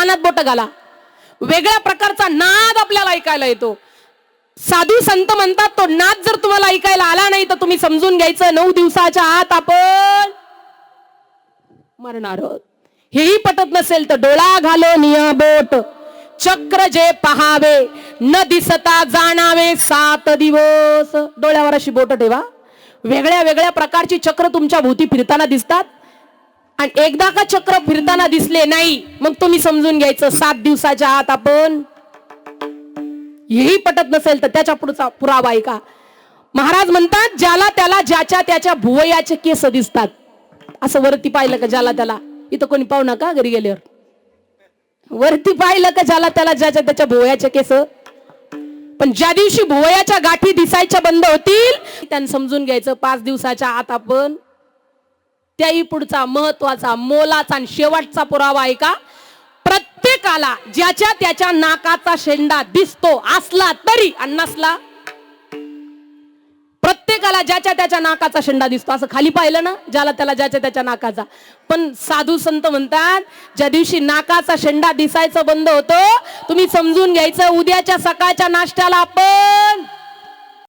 कानात बोट घाला, वेगळ्या प्रकारचा नाद आपल्याला ऐकायला येतो. साधू संत म्हणतात तो नाद जर तुम्हाला ऐकायला आला नाही तर तुम्ही समजून घ्यायचं 9 दिवसाच्या आत आपण मरणार आहोत. हेही पटत नसेल तर डोळा घालो निया बोट, चक्र जे पहावे न दिसता जाणावे 7 दिवस. डोळ्यावर अशी बोट ठेवा, वेगळ्या वेगळ्या प्रकारची चक्र तुमच्या भोवती फिरताना दिसतात आणि एकदा का चक्र फिरताना दिसले नाही मग तुम्ही समजून घ्यायचं 7 दिवसाच्या आत आपण. हेही पटत नसेल तर त्याच्या पुढचा पुरावा आहे का. महाराज म्हणतात ज्याला त्याला ज्याच्या त्याच्या भुवयाचे केस दिसतात. असं वरती पाहिलं का ज्याला त्याला, इथं कोणी पाहू नका घरी गेल्यावर, वरती पाहिलं का ज्याला त्याला ज्याच्या त्याच्या भुवयाचे केस. पण ज्या दिवशी भुवयाच्या गाठी दिसायच्या बंद होतील त्यांनी समजून घ्यायचं 5 दिवसाच्या आत आपण. त्याही पुढचा महत्वाचा मोलाचा आणि शेवटचा पुरावा आहे का, प्रत्येकाला ज्याच्या त्याच्या नाकाचा शेंडा दिसतो असला तरी आणि नसला, प्रत्येकाला ज्याच्या त्याच्या नाकाचा शेंडा दिसतो. असं खाली पाहिलं ना ज्याला त्याला ज्याच्या त्याच्या नाकाचा. पण साधू संत म्हणतात ज्या दिवशी नाकाचा शेंडा दिसायचं बंद होतो तुम्ही समजून घ्यायचं उद्याच्या सकाळच्या नाश्त्याला आपण